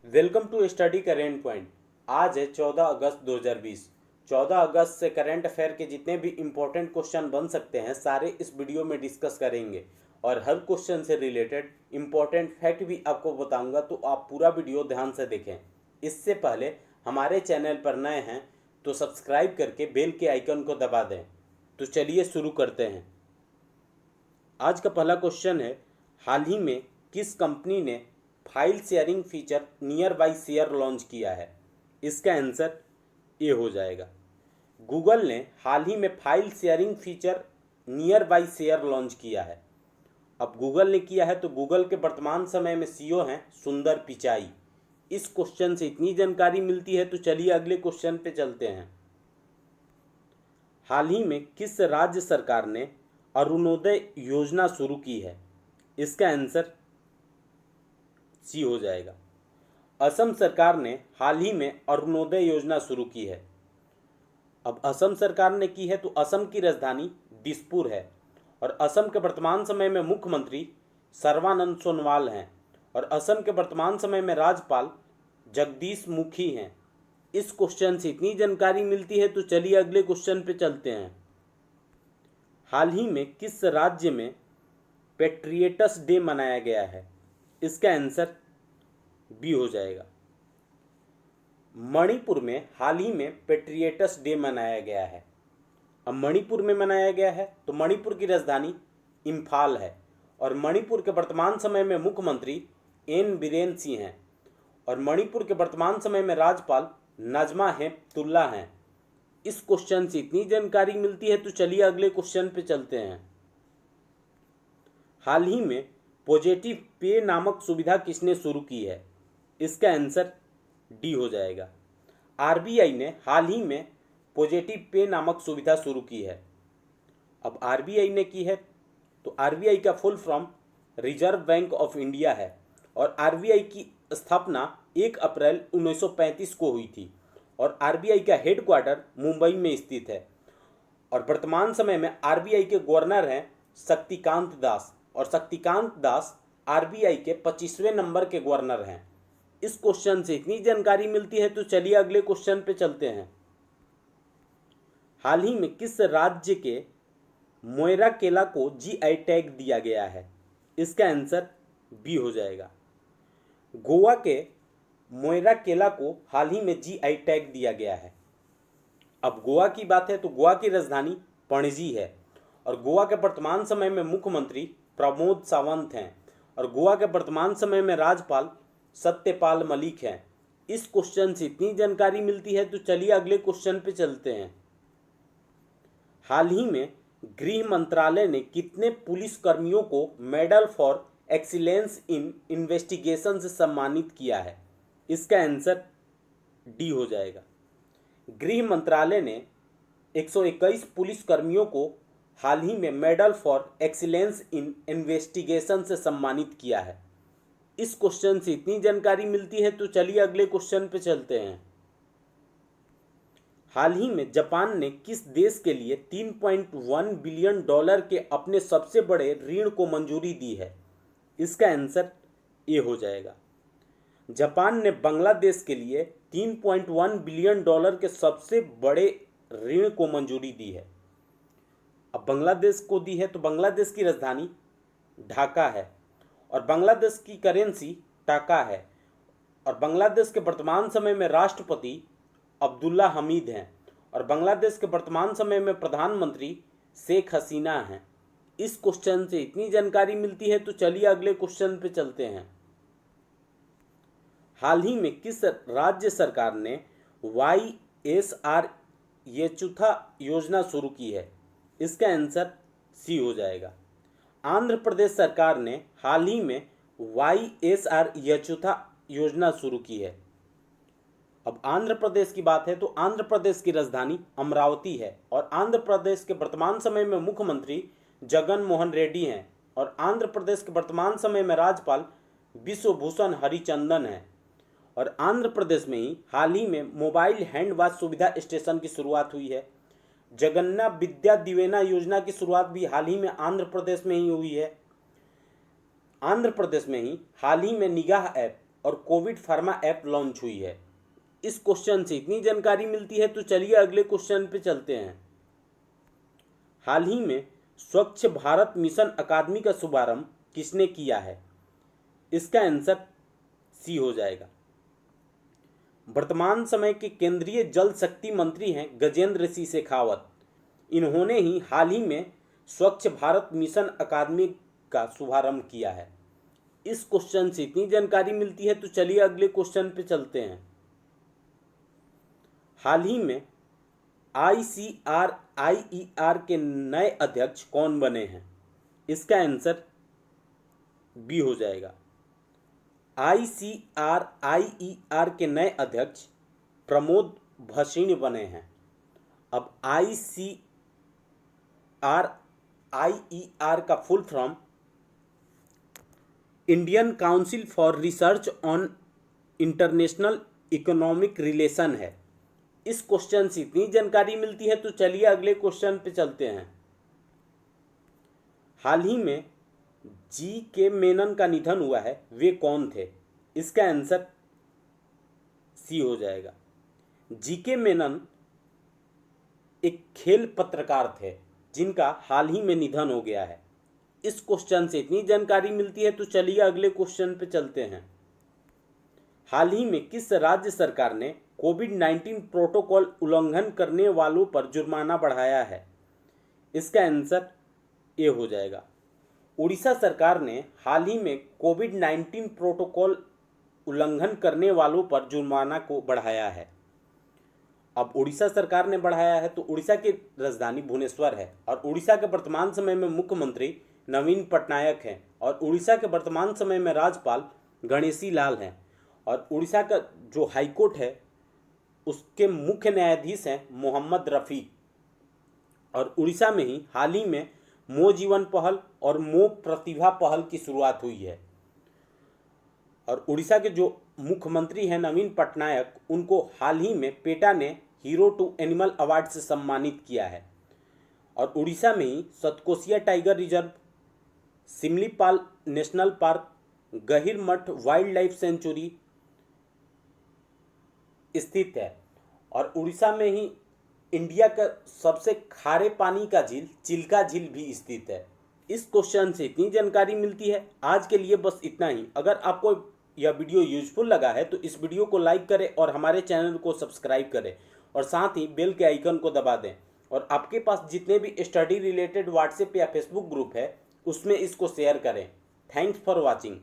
Welcome to study current point. आज है 14 अगस्त 2020। 14 अगस्त से करंट अफेयर के जितने भी इम्पोर्टेंट क्वेश्चन बन सकते हैं सारे इस वीडियो में डिस्कस करेंगे और हर क्वेश्चन से रिलेटेड इम्पोर्टेंट फैक्ट भी आपको बताऊंगा, तो आप पूरा वीडियो ध्यान से देखें। इससे पहले हमारे चैनल पर नए हैं तो सब्सक्राइब करके बेल के आइकन को दबा दें। तो चलिए शुरू करते हैं। आज का पहला क्वेश्चन है, हाल ही में किस कंपनी ने file sharing feature near by share launch किया है? इसका आंसर ए हो जाएगा। गूगल ने हाल ही में file sharing feature near by share launch किया है। अब गूगल ने किया है तो गूगल के वर्तमान समय में सीईओ हैं सुंदर पिचाई। इस क्वेश्चन से इतनी जानकारी मिलती है, तो चलिए अगले क्वेश्चन पे चलते हैं। हाल ही में किस राज्य सरकार ने अरुणोदय योजना शुरू की है? इसका आंसर सी हो जाएगा। असम सरकार ने हाल ही में अरुणोदय योजना शुरू की है। अब असम सरकार ने की है तो असम की राजधानी दिसपुर है और असम के वर्तमान समय में मुख्यमंत्री सर्बानंद सोनोवाल हैं और असम के वर्तमान समय में राज्यपाल जगदीश मुखी हैं। इस क्वेश्चन से इतनी जानकारी मिलती है, तो चलिए अगले क्वेश्चन पे चलते हैं। हाल ही में किस राज्य में पेट्रियटस डे मनाया गया है? इसका आंसर बी हो जाएगा। मणिपुर में हाल ही में पेट्रियटस डे मनाया गया है। अब मणिपुर में मनाया गया है तो मणिपुर की राजधानी इम्फाल है और मणिपुर के वर्तमान समय में मुख्यमंत्री एन बीरेन सिंह हैं और मणिपुर के वर्तमान समय में राज्यपाल नजमा हेपतुल्ला हैं। इस क्वेश्चन से इतनी जानकारी मिलती है, तो चलिए अगले क्वेश्चन पे चलते हैं। हाल ही में पॉजिटिव पे नामक सुविधा किसने शुरू की है? इसका आंसर डी हो जाएगा। आरबीआई ने हाल ही में पॉजिटिव पे नामक सुविधा शुरू की है। अब आरबीआई ने की है तो आरबीआई का full form reserve bank of India है और आरबीआई की स्थापना 1 अप्रैल 1935 को हुई थी और आरबीआई का हेडक्वार्टर मुंबई में स्थित है और वर्तमान समय में आरबीआई के गवर्नर हैं शक्तिकांत दास और शक्तिकांत दास आरबीआई के 25वें नंबर के गवर्नर हैं। इस क्वेश्चन से इतनी जानकारी मिलती है, तो चलिए अगले क्वेश्चन पे चलते हैं। हाल ही में किस राज्य के मोयरा केला को जीआई टैग दिया गया है? इसका आंसर बी हो जाएगा। गोवा के मोयरा केला को हाल ही में जीआई टैग दिया गया है। अब गोवा की बात है तो गोवा की राजधानी पणजी है और गोवा के वर्तमान समय में मुख्यमंत्री प्रमोद सावंत हैं और गोवा के वर्तमान समय में राज्यपाल सत्यपाल मलिक हैं। इस क्वेश्चन से इतनी जानकारी मिलती है, तो चलिए अगले क्वेश्चन पे चलते हैं। हाल ही में गृह मंत्रालय ने कितने पुलिस कर्मियों को medal for excellence in investigation से सम्मानित किया है? इसका आंसर डी हो जाएगा। गृह मंत्रालय ने 121 पुलिस कर्मियों को हाल ही में medal for excellence in investigation से सम्मानित किया है। इस क्वेश्चन से इतनी जानकारी मिलती है, तो चलिए अगले क्वेश्चन पे चलते हैं। हाल ही में जापान ने किस देश के लिए 3.1 बिलियन डॉलर के अपने सबसे बड़े ऋण को मंजूरी दी है? इसका आंसर ए हो जाएगा। जापान ने बांग्लादेश के लिए 3.1 बिलियन डॉलर के सबसे बड़े ऋण को मंजूरी दी है। अब बांग्लादेश को दी है तो बांग्लादेश की राजधानी ढाका है और बांग्लादेश की करेंसी टाका है और बांग्लादेश के वर्तमान समय में राष्ट्रपति अब्दुल्ला हमीद हैं और बांग्लादेश के वर्तमान समय में प्रधानमंत्री शेख हसीना हैं। इस क्वेश्चन से इतनी जानकारी मिलती है, तो चलिए अगले क्वेश्चन पे चलते हैं। हाल ही में किस राज्य सरकार ने YSR येचुथा योजना शुरू की है? इसका आंसर सी हो जाएगा। आंध्र प्रदेश सरकार ने हाल ही में YSR येचुथा योजना शुरू की है। अब आंध्र प्रदेश की बात है तो आंध्र प्रदेश की राजधानी अमरावती है और आंध्र प्रदेश के वर्तमान समय में मुख्यमंत्री जगन मोहन रेड्डी हैं और आंध्र प्रदेश के वर्तमान समय में राज्यपाल विश्वभूषण हरिचंदन हैं और आंध्र प्रदेश में ही हाल ही में मोबाइल हैंड वॉश सुविधा स्टेशन की शुरुआत हुई है। जगन्ना विद्या दिवेना योजना की शुरुआत भी हाल ही में आंध्र प्रदेश में ही हुई है। आंध्र प्रदेश में ही हाल ही में निगाह ऐप और कोविड फार्मा ऐप लॉन्च हुई है। इस क्वेश्चन से इतनी जानकारी मिलती है, तो चलिए अगले क्वेश्चन पे चलते हैं। हाल ही में स्वच्छ भारत मिशन अकादमी का शुभारंभ किसने किया है? इसका आंसर सी हो जाएगा। वर्तमान समय के केंद्रीय जल शक्ति मंत्री हैं गजेंद्र सिंह शेखावत। इन्होंने ही हाल ही में स्वच्छ भारत मिशन अकादमी का शुभारंभ किया है। इस क्वेश्चन से इतनी जानकारी मिलती है, तो चलिए अगले क्वेश्चन पे चलते हैं। हाल ही में ICRIER के नए अध्यक्ष कौन बने हैं? इसका आंसर बी हो जाएगा। ICRIER के नए अध्यक्ष प्रमोद भसीन बने हैं। अब ICRIER का full form Indian council for research on international economic relation है। इस क्वेश्चन से इतनी जानकारी मिलती है, तो चलिए अगले क्वेश्चन पे चलते हैं। हाल ही में GK मेनन का निधन हुआ है, वे कौन थे? इसका आंसर सी हो जाएगा। GK मेनन एक खेल पत्रकार थे जिनका हाल ही में निधन हो गया है। इस क्वेश्चन से इतनी जानकारी मिलती है, तो चलिए अगले क्वेश्चन पे चलते हैं। हाल ही में किस राज्य सरकार ने कोविड-19 प्रोटोकॉल उल्लंघन करने वालों पर जुर्माना बढ़ाया है? इसका आंसर ए हो जाएगा। उड़ीसा सरकार ने हाल ही में कोविड-19 प्रोटोकॉल उल्लंघन करने वालों पर जुर्माना को बढ़ाया है। अब उड़ीसा सरकार ने बढ़ाया है, तो उड़ीसा की राजधानी भुवनेश्वर है और उड़ीसा के वर्तमान समय में मुख्यमंत्री नवीन पटनायक हैं और उड़ीसा के वर्तमान समय में राज्यपाल गणेशी लाल हैं और उड़ीसा का जो हाईकोर्ट है उसके मुख्य न्यायाधीश हैं मोहम्मद रफ़ीक। और उड़ीसा में ही हाल ही में मो जीवन पहल और मो प्रतिभा पहल की शुरुआत हुई है और उड़ीसा के जो मुख्यमंत्री हैं नवीन पटनायक, उनको हाल ही में पेटा ने हीरो टू एनिमल अवार्ड से सम्मानित किया है। और उड़ीसा में ही Satkosia tiger reserve, Simlipal national park, Gahirmatha wildlife sanctuary स्थित है और उड़ीसा में ही इंडिया का सबसे खारे पानी का झील चिल्का झील भी स्थित है। इस क्वेश्चन से इतनी जानकारी मिलती है। आज के लिए बस इतना ही। अगर आपको यह वीडियो यूजफुल लगा है तो इस वीडियो को लाइक करें और हमारे चैनल को सब्सक्राइब करें और साथ ही बेल के आइकन को दबा दें। और आपके पास जितने भी स्टडी रिलेटेड व्हाट्सएप या फेसबुक ग्रुप है उसमें इसको शेयर करें। Thanks for watching.